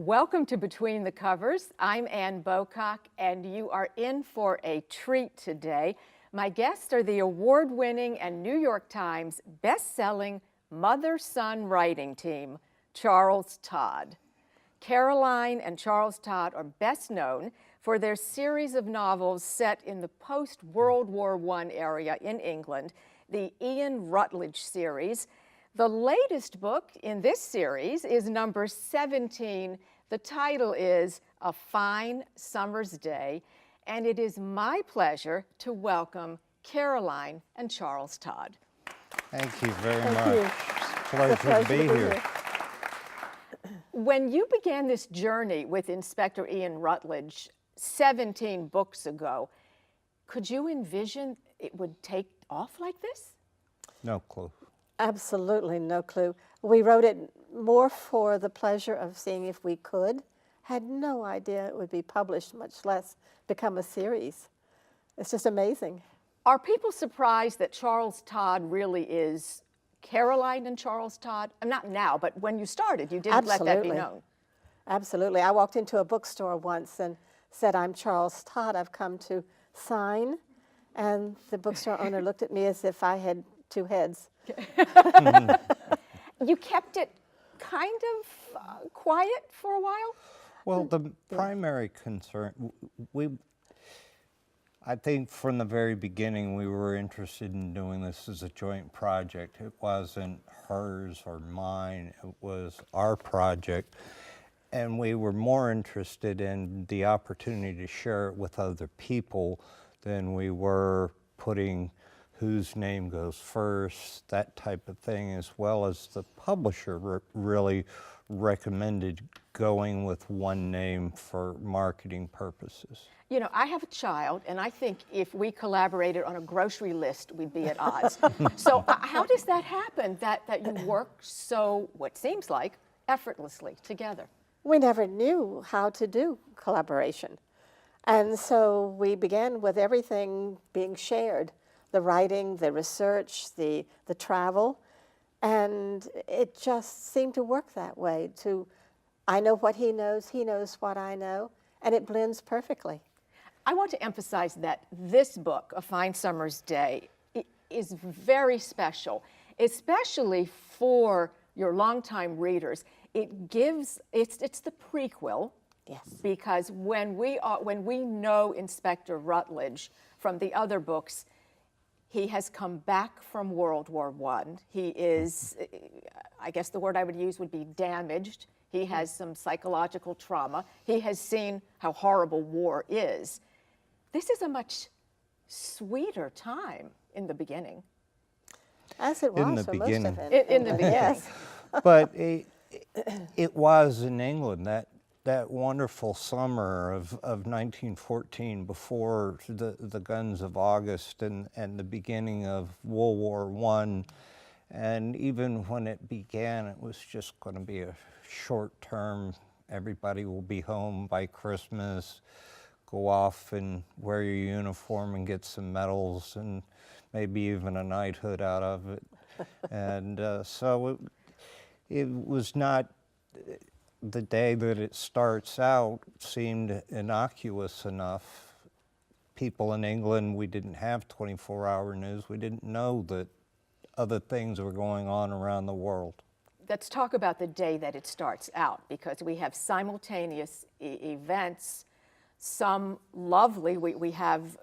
Welcome to Between the Covers. I'm Ann Bocock, and you are in for a treat today. My guests are the award-winning and New York Times best-selling mother-son writing team, Charles Todd. Caroline and Charles Todd are best known for their series of novels set in the post-World War I area in England, the Ian Rutledge series. The latest book in this series is number 17. The title is A Fine Summer's Day, and it is my pleasure to welcome Caroline and Charles Todd. Thank you very much. You. It's a pleasure to be here. When you began this journey with Inspector Ian Rutledge 17 books ago, could you envision it would take off like this? No clue. Absolutely no clue. We wrote it more for the pleasure of seeing if we could. Had no idea it would be published, much less become a series. It's just amazing. Are people surprised that Charles Todd really is Caroline and Charles Todd? Not now, but when you started, you didn't let that be known. Absolutely. I walked into a bookstore once and said, "I'm Charles Todd. I've come to sign." And the bookstore owner looked at me as if I had two heads. You kept it kind of quiet for a while? Well, the primary concern, I think from the very beginning we were interested in doing this as a joint project. It wasn't hers or mine, it was our project. And we were more interested in the opportunity to share it with other people than we were putting whose name goes first, that type of thing, as well as the publisher really recommended going with one name for marketing purposes. You know, I have a child, and I think if we collaborated on a grocery list, we'd be at odds. So how does that happen, that you work so, what seems like, effortlessly together? We never knew how to do collaboration. And so we began with everything being shared. The writing, the research, the travel, and it just seemed to work that way. I know what he knows what I know, and it blends perfectly. I want to emphasize that this book, A Fine Summer's Day, is very special, especially for your longtime readers. It's the prequel. Yes. Because when we know Inspector Rutledge from the other books, he has come back from World War I. He is, I guess the word I would use would be damaged. He has some psychological trauma. He has seen how horrible war is. This is a much sweeter time in the beginning. As it was In the for beginning. most of it. In the beginning. Yes. But it was in England, that wonderful summer of 1914, before the guns of August and the beginning of World War I. And even when it began, it was just going to be a short term. Everybody will be home by Christmas, go off and wear your uniform and get some medals and maybe even a knighthood out of it. And so it was not, the day that it starts out seemed innocuous enough. People in England, we didn't have 24-hour news. We didn't know that other things were going on around the world. Let's talk about the day that it starts out, because we have simultaneous events, some lovely. We have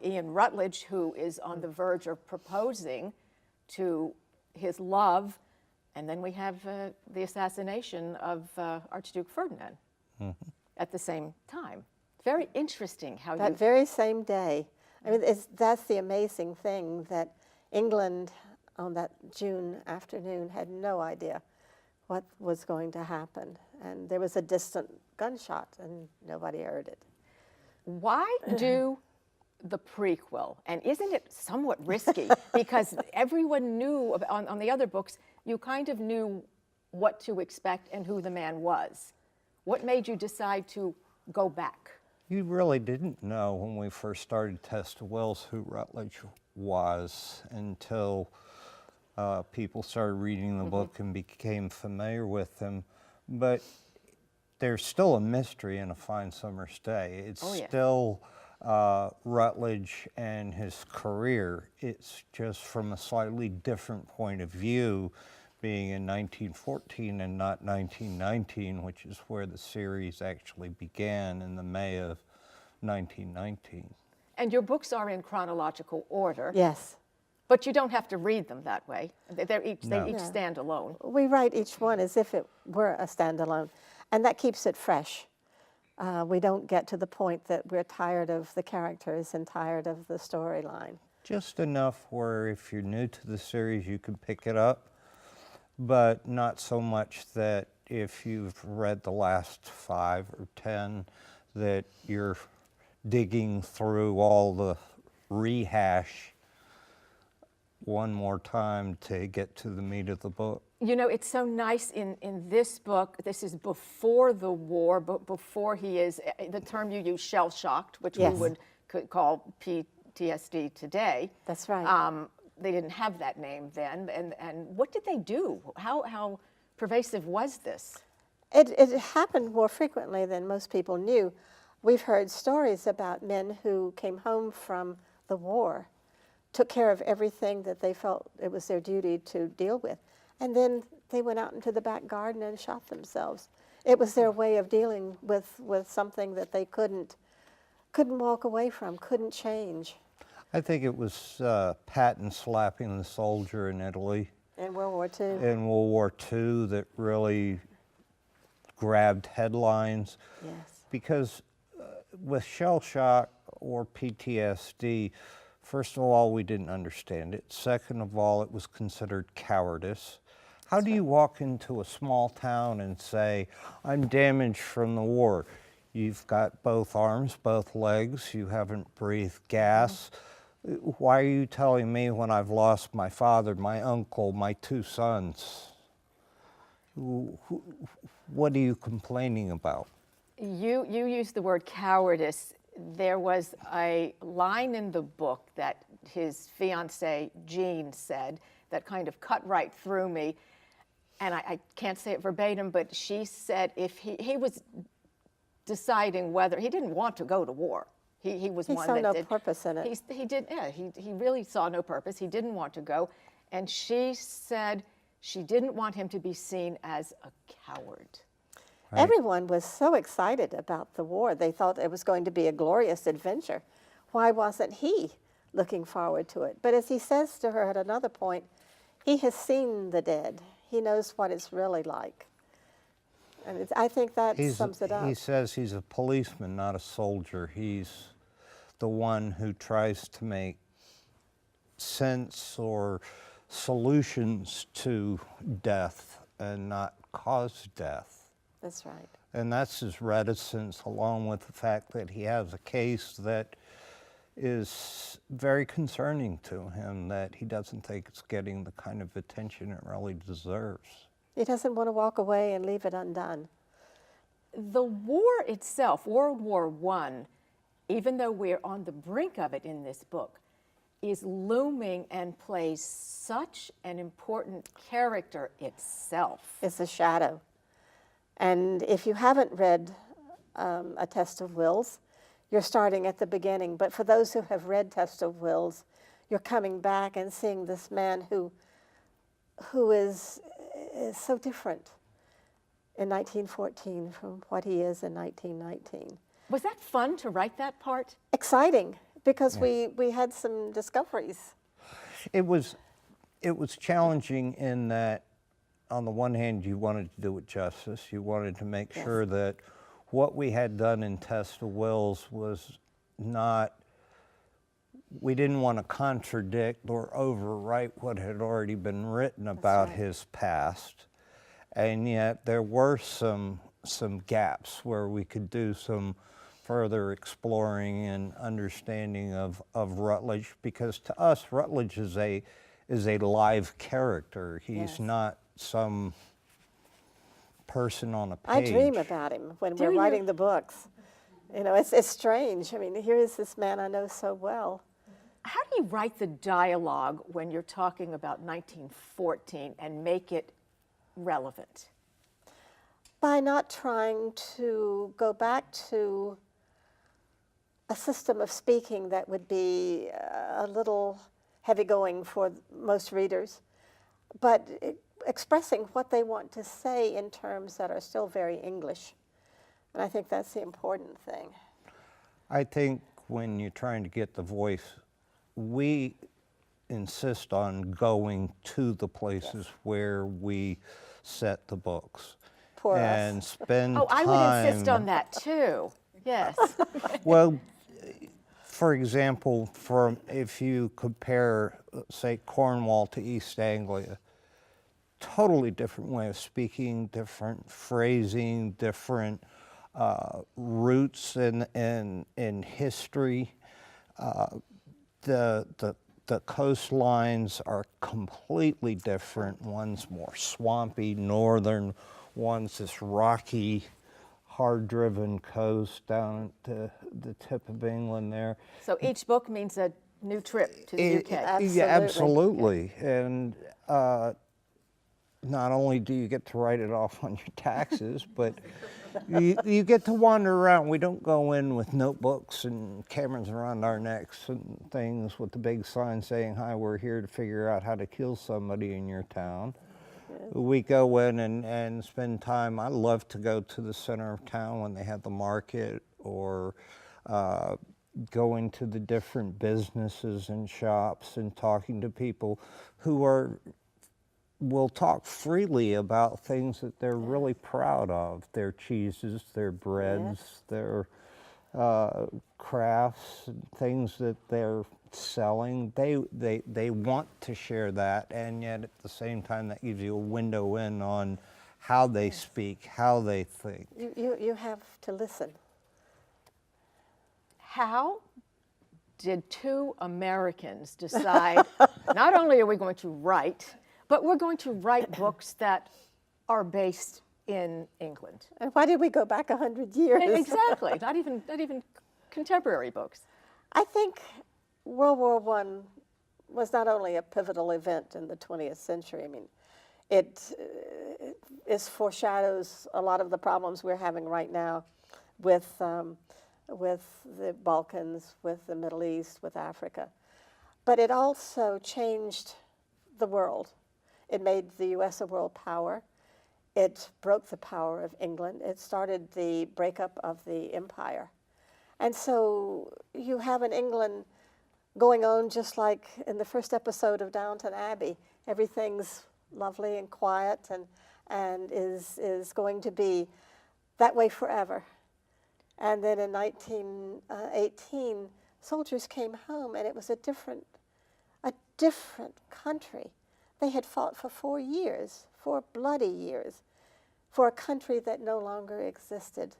Ian Rutledge, who is on the verge of proposing to his love, and then we have the assassination of Archduke Ferdinand at the same time. Very interesting how That very same day. I mean, that's the amazing thing, that England on that June afternoon had no idea what was going to happen. And there was a distant gunshot and nobody heard it. Why do the prequel? And isn't it somewhat risky? Because everyone knew, on the other books, you kind of knew what to expect and who the man was. What made you decide to go back? You really didn't know when we first started Test of Wills who Rutledge was until people started reading the book and became familiar with him. But there's still a mystery in A Fine Summer's Day. It's Oh, yeah. still Rutledge and his career. It's just from a slightly different point of view, being in 1914 and not 1919, which is where the series actually began in the May of 1919. And your books are in chronological order, Yes. but you don't have to read them that way. They each No. stand alone. We write each one as if it were a standalone, and that keeps it fresh. We don't get to the point that we're tired of the characters and tired of the storyline. Just enough where if you're new to the series, you can pick it up, but not so much that if you've read the last 5 or 10, that you're digging through all the rehash one more time to get to the meat of the book. You know, it's so nice in this book, this is before the war, but before he is, the term you use, shell-shocked, which Yes. we could call PTSD today. That's right. They didn't have that name then. And what did they do? How pervasive was this? It happened more frequently than most people knew. We've heard stories about men who came home from the war, took care of everything that they felt it was their duty to deal with, and then they went out into the back garden and shot themselves. It was their way of dealing with something that they couldn't walk away from, couldn't change. I think it was Patton slapping the soldier in Italy In World War II. in World War II that really grabbed headlines. Yes. Because with shell shock or PTSD, first of all, we didn't understand it. Second of all, it was considered cowardice. How do you walk into a small town and say, I'm damaged from the war? You've got both arms, both legs, you haven't breathed gas. Why are you telling me when I've lost my father, my uncle, my 2 sons? What are you complaining about? You used the word cowardice. There was a line in the book that his fiancée, Jean, said that kind of cut right through me. And I can't say it verbatim, but she said if he was deciding whether, he didn't want to go to war. He was one saw that no did, purpose in it. He really saw no purpose. He didn't want to go. And she said she didn't want him to be seen as a coward. Right. Everyone was so excited about the war. They thought it was going to be a glorious adventure. Why wasn't he looking forward to it? But as he says to her at another point, he has seen the dead. He knows what it's really like. And I think that sums it up. He says he's a policeman, not a soldier. He's the one who tries to make sense or solutions to death and not cause death. That's right. And that's his reticence, along with the fact that he has a case that is very concerning to him, that he doesn't think it's getting the kind of attention it really deserves. He doesn't want to walk away and leave it undone. The war itself, World War I, even though we're on the brink of it in this book, is looming and plays such an important character itself. It's a shadow. And if you haven't read A Test of Wills, you're starting at the beginning. But for those who have read Test of Wills, you're coming back and seeing this man who is so different in 1914 from what he is in 1919. Was that fun to write that part? Exciting, because we had some discoveries. It was challenging in that, on the one hand, you wanted to do it justice. You wanted to make sure that what we had done in Test of Wills was not, we didn't want to contradict or overwrite what had already been written about his past. And yet there were some gaps where we could do some further exploring and understanding of Rutledge, because to us, Rutledge is a live character. He's not some person on a page. I dream about him when we're writing the books. You know, it's strange. I mean, here is this man I know so well. How do you write the dialogue when you're talking about 1914 and make it relevant? by not trying to go back to a system of speaking that would be a little heavy-going for most readers, but expressing what they want to say in terms that are still very English. And I think that's the important thing. I think when you're trying to get the voice, we insist on going to the places where we set the books. Poor us. And spend Oh, time. I would insist on that too. Yes. Well, for example, if you compare, say, Cornwall to East Anglia, totally different way of speaking, different phrasing, different roots in history. The coastlines are completely different. One's more swampy, northern. One's this rocky, hard-driven coast down at the tip of England there. So each book means a new trip to the UK. Absolutely. Yeah, absolutely. And not only do you get to write it off on your taxes, but you get to wander around. We don't go in with notebooks and cameras around our necks and things with the big sign saying, "Hi, we're here to figure out how to kill somebody in your town." We go in and spend time. I love to go to the center of town when they have the market, or going to the different businesses and shops and talking to people who will talk freely about things that they're really proud of, their cheeses, their breads, their crafts, and things that they're selling. They want to share that, and yet at the same time that gives you a window in on how they speak, how they think. You have to listen. How did two Americans decide not only are we going to write, but we're going to write books that are based in England? And why did we go back 100 years? Exactly. Not even contemporary books. I think World War I was not only a pivotal event in the 20th century. I mean, it foreshadows a lot of the problems we're having right now with the Balkans, with the Middle East, with Africa. But it also changed the world. It made the U.S. a world power. It broke the power of England. It started the breakup of the empire. And so you have an England going on just like in the first episode of Downton Abbey. Everything's lovely and quiet and is going to be that way forever. And then in 1918, soldiers came home, and it was a different country. They had fought for 4 years, 4 bloody years, for a country that no longer existed,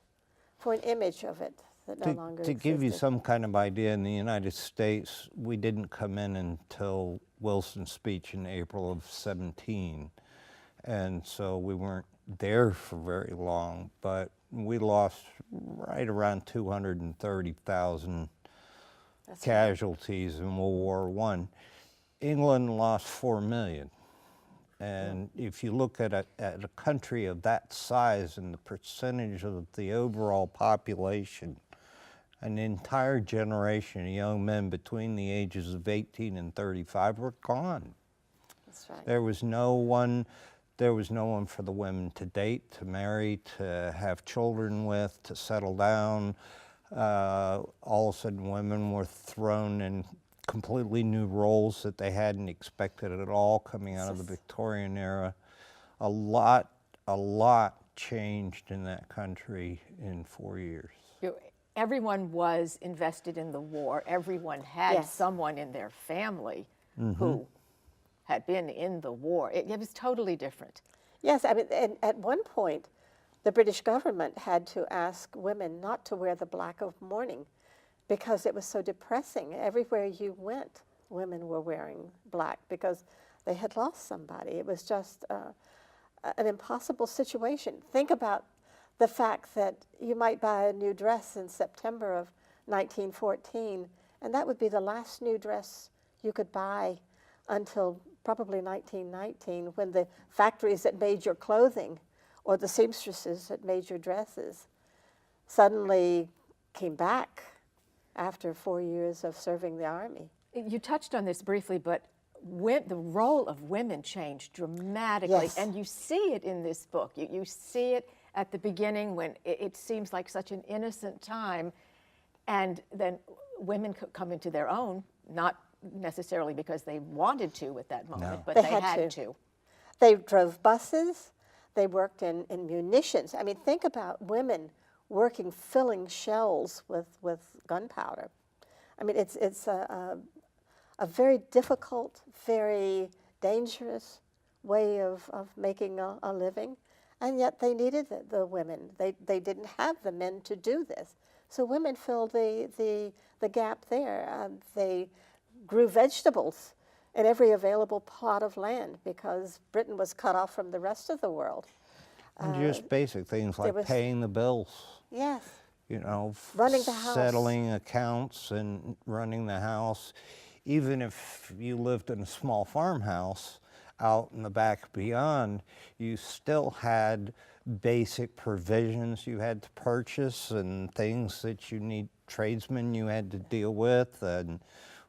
for an image of it that no longer existed. To give you some kind of idea, in the United States, we didn't come in until Wilson's speech in April of 17. And so we weren't there for very long, but we lost right around 230,000 casualties in World War I. England lost 4 million. And if you look at a country of that size and the percentage of the overall population, an entire generation of young men between the ages of 18 and 35 were gone. That's right. There was no one for the women to date, to marry, to have children with, to settle down. All of a sudden, women were thrown in completely new roles that they hadn't expected at all coming out of the Victorian era. A lot changed in that country in 4 years. Everyone was invested in the war. Everyone had someone in their family who had been in the war. It was totally different. Yes, I mean, and at one point, the British government had to ask women not to wear the black of mourning because it was so depressing. Everywhere you went, women were wearing black because they had lost somebody. It was just an impossible situation. Think about the fact that you might buy a new dress in September of 1914, and that would be the last new dress you could buy until probably 1919, when the factories that made your clothing or the seamstresses that made your dresses suddenly came back after 4 years of serving the Army. You touched on this briefly, but the role of women changed dramatically, Yes. and you see it in this book. You see it at the beginning when it seems like such an innocent time, and then women come into their own, not necessarily because they wanted to at that moment, No. but They they had had to. to. They drove buses, they worked in munitions. I mean, think about women working, filling shells with gunpowder. I mean, it's a very difficult, very dangerous way of making a living, and yet they needed the women. They didn't have the men to do this. So women filled the gap there. They grew vegetables in every available plot of land because Britain was cut off from the rest of the world. And just basic things like was- paying the bills, Yes, you know, Running the house. settling accounts and running the house. Even if you lived in a small farmhouse out in the back beyond, you still had basic provisions you had to purchase and things that you need, tradesmen you had to deal with, and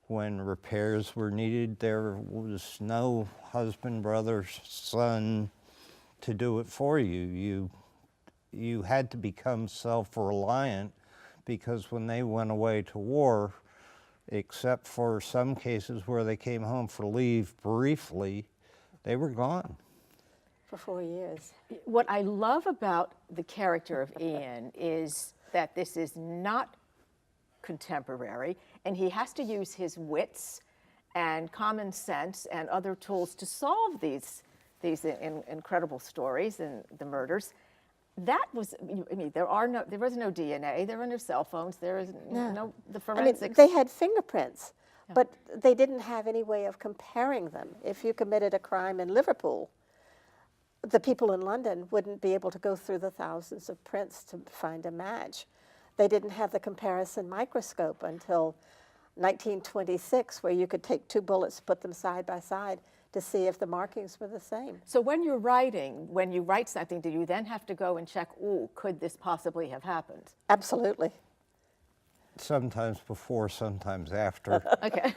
when repairs were needed, there was no husband, brother, son to do it for you. You had to become self-reliant, because when they went away to war, except for some cases where they came home for leave briefly, they were gone. for 4 years. What I love about the character of Ian is that this is not contemporary, and he has to use his wits and common sense and other tools to solve these incredible stories and the murders. That was, I mean, there was no DNA, there were no cell phones, there is no the I mean, forensics. they had fingerprints, but they didn't have any way of comparing them. If you committed a crime in Liverpool, the people in London wouldn't be able to go through the thousands of prints to find a match. They didn't have the comparison microscope until 1926, where you could take two bullets, put them side by side to see if the markings were the same. So when you're writing, when you write something, do you then have to go and check, ooh, could this possibly have happened? Absolutely. Sometimes before, sometimes after. Okay.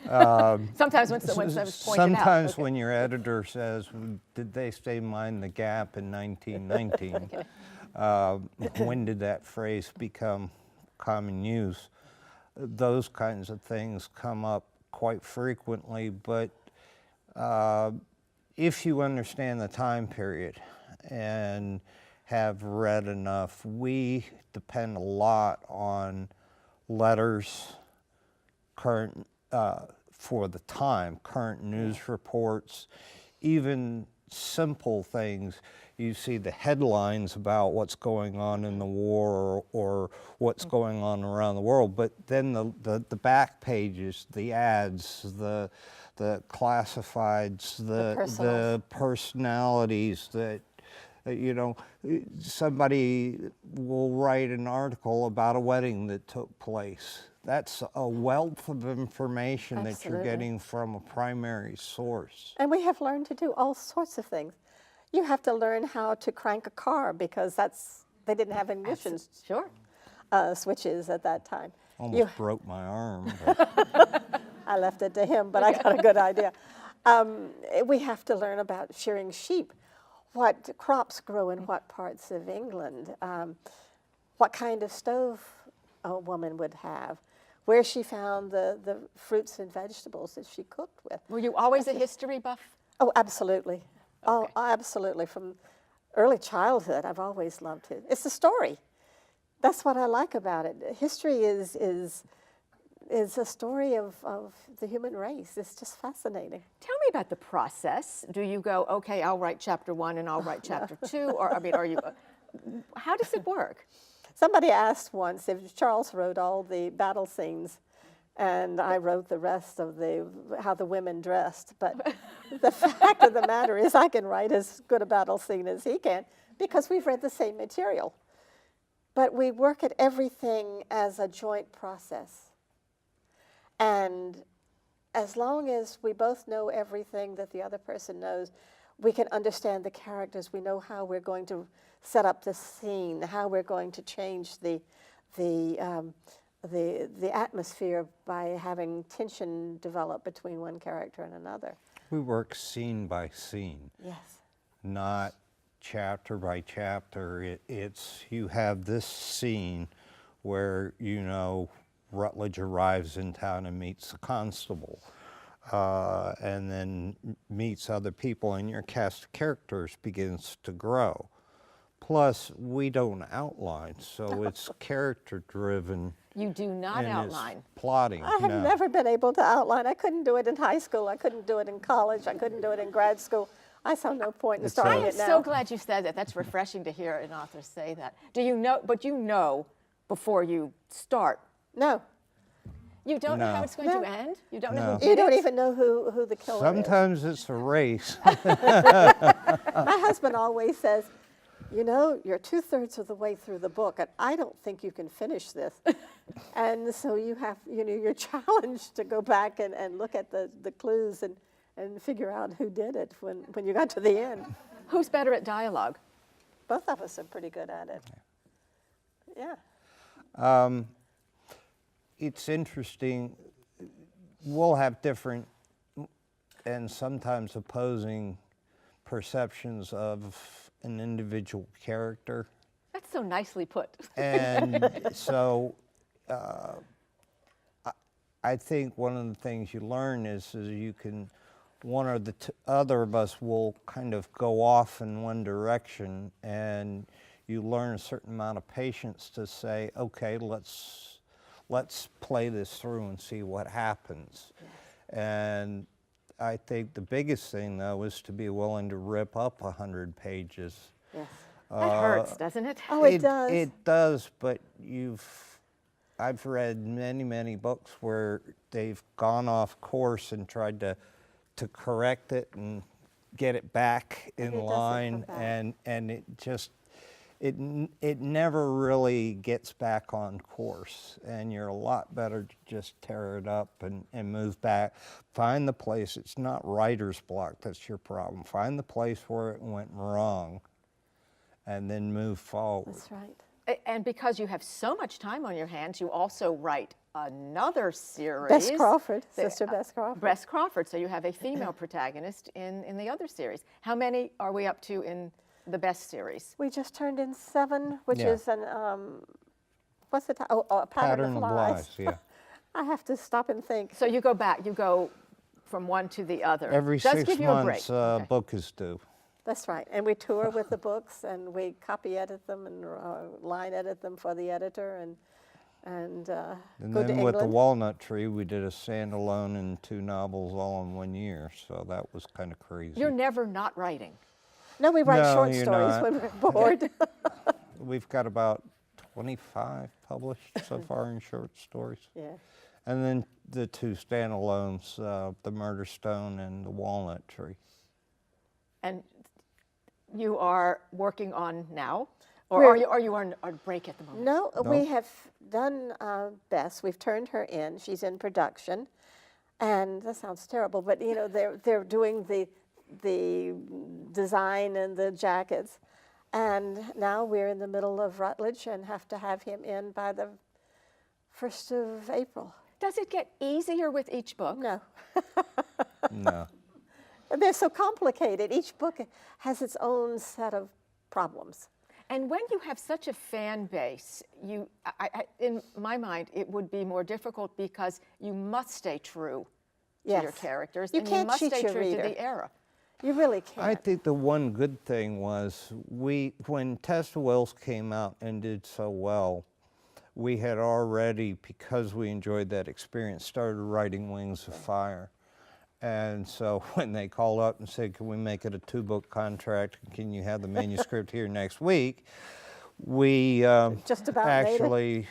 Sometimes when someone's pointed Sometimes out. Okay. when your editor says, did they say mind the gap in 1919? When did that phrase become common use? Those kinds of things come up quite frequently, but if you understand the time period and have read enough, we depend a lot on letters, current, for the time, current news reports, even simple things. You see the headlines about what's going on in the war or what's going on around the world, but then the back pages, the ads, the classifieds, the personalities that, you know, somebody will write an article about a wedding that took place. That's a wealth of information that you're Absolutely. getting from a primary source. And we have learned to do all sorts of things. You have to learn how to crank a car because they didn't have ignition Sure. switches at that time. Almost broke my arm. But I left it to him, but I got a good idea. We have to learn about shearing sheep, what crops grow in what parts of England, what kind of stove a woman would have, where she found the fruits and vegetables that she cooked with. Were you always a history buff? Oh, absolutely. Okay. Oh, absolutely. From early childhood, I've always loved it. It's a story. That's what I like about it. History is a story of the human race. It's just fascinating. Tell me about the process. Do you go, okay, I'll write chapter 1 and I'll write chapter 2? Or, I mean, are you, how does it work? Somebody asked once if Charles wrote all the battle scenes and I wrote the rest of how the women dressed. But the fact of the matter is I can write as good a battle scene as he can because we've read the same material. But we work at everything as a joint process. And as long as we both know everything that the other person knows, we can understand the characters. We know how we're going to set up the scene, how we're going to change the atmosphere by having tension develop between one character and another. We work scene by scene, Yes. not chapter by chapter. It's you have this scene where, you know, Rutledge arrives in town and meets the constable, and then meets other people, and your cast of characters begins to grow. Plus, we don't outline, so it's character driven. You do not in its outline. plotting. I have no. never been able to outline. I couldn't do it in high school. I couldn't do it in college. I couldn't do it in grad school. I saw no point in It's starting I am it now. so glad you said that. That's refreshing to hear an author say that. Do you know, but you know before you start. No. You don't know how No. it's going No. to end? You don't know No. who did You don't it? even know who the killer is. Sometimes it's a race. My husband always says, you know, you're 2/3 of the way through the book, and I don't think you can finish this. And so you have, you know, you're challenged to go back and look at the clues and figure out who did it when you got to the end. Who's better at dialogue? Both of us are pretty good at it. Yeah. It's interesting. We'll have different and sometimes opposing perceptions of an individual character. That's so nicely put. And so I think one of the things you learn is you can, one or the other of us will kind of go off in one direction, and you learn a certain amount of patience to say, okay, let's play this through and see what happens. Yes. And I think the biggest thing, though, is to be willing to rip up 100 pages. Yes. That hurts, doesn't it? Oh, it does. It does, but I've read many, many books where they've gone off course and tried to correct it and get it back And in it doesn't line, come back. and it just, it never really gets back on course, and you're a lot better to just tear it up and move back. Find the place. It's not writer's block that's your problem. Find the place where it went wrong, and then move forward. That's right. And because you have so much time on your hands, you also write another series. Bess Crawford, The- Sister Bess Crawford. Bess Crawford. So you have a female protagonist in the other series. How many are we up to in the Bess series? We just turned in 7, which Yeah. is an, what's the title? Oh, A Pattern of Lies. Yeah. I have to stop and think. So you go back, you go from one to the other. Every Does 6 give you a break. months, Okay. book is due. That's right. And we tour with the books, and we copy edit them and line edit them for the editor, and And go to then with the England. Walnut Tree, we did a standalone and 2 novels all in 1 year, so that was kind of crazy. You're never not writing. No, we write No, short you're stories not. when we're bored. We've got about 25 published so far in short stories. Yeah. And then the 2 standalones, The Murder Stone and The Walnut Tree. And you are working on now? Or We're- are you on a break at the moment? No, we Nope. have done Bess. We've turned her in. She's in production, and that sounds terrible, but you know they're doing the design and the jackets, and now we're in the middle of Rutledge and have to have him in by the 1st of April. Does it get easier with each book? No, No. they're so complicated. Each book has its own set of problems. And when you have such a fan base, in my mind, it would be more difficult because you must stay true to your Yes. characters, You and can't you must cheat stay your true to reader. the era. You really can't. I think the one good thing was when Tessa Wills came out and did so well, we had already, because we enjoyed that experience, started writing Wings of Fire. And so when they called up and said, can we make it a 2-book contract? Can you have the manuscript here next week? We Just about made it. actually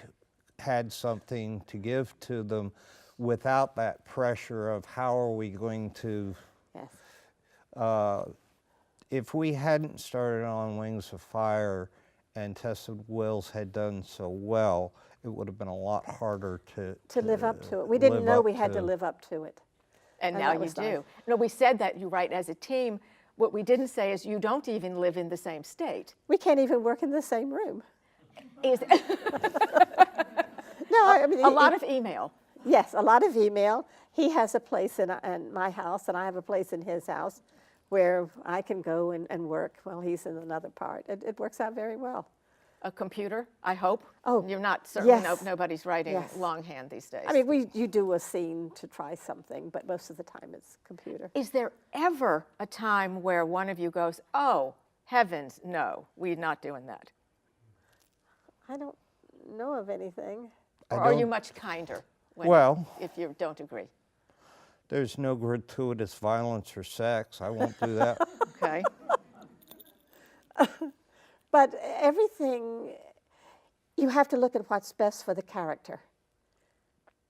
had something to give to them without that pressure of how are we going to, Yes. if we hadn't started on Wings of Fire and Tessa Wills had done so well, it would have been a lot harder to live up to it. We didn't live know up we had to to. live up to it. And And now that you was do. nice. No, we said that you write as a team. What we didn't say is you don't even live in the same state. We can't even work in the same room. Is No, I mean, a lot of email. yes, a lot of email. He has a place in my house, and I have a place in his house where I can go and work while he's in another part. It works out very well. A computer, I hope. Oh, you're not certainly yes. nobody's writing Yes. longhand these days. I mean, you do a scene to try something, but most of the time it's computer. Is there ever a time where one of you goes, "Oh, heavens, no, we're not doing that"? I don't know of anything. Or are you don't- much kinder if you don't agree? There's no gratuitous violence or sex. I won't do that. Okay. But everything, you have to look at what's best for the character,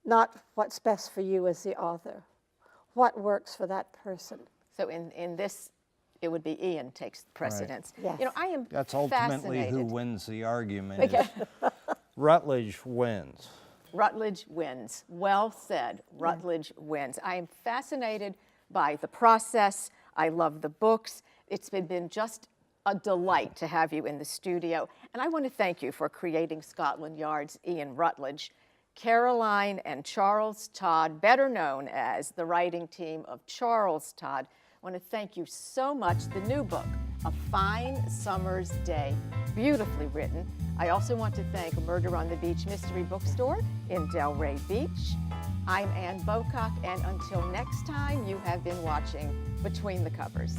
not what's best for you as the author. What works for that person? So in this, it would be Ian takes precedence. Yes. You know, I am That's ultimately who fascinated. wins the argument. Is Rutledge wins. Rutledge wins. Well said. Rutledge wins. I am fascinated by the process. I love the books. It's been just a delight to have you in the studio. And I want to thank you for creating Scotland Yard's Ian Rutledge. Caroline and Charles Todd, better known as the writing team of Charles Todd, I want to thank you so much. The new book, A Fine Summer's Day, beautifully written. I also want to thank Murder on the Beach Mystery Bookstore in Delray Beach. I'm Ann Bocock, and until next time, you have been watching Between the Covers.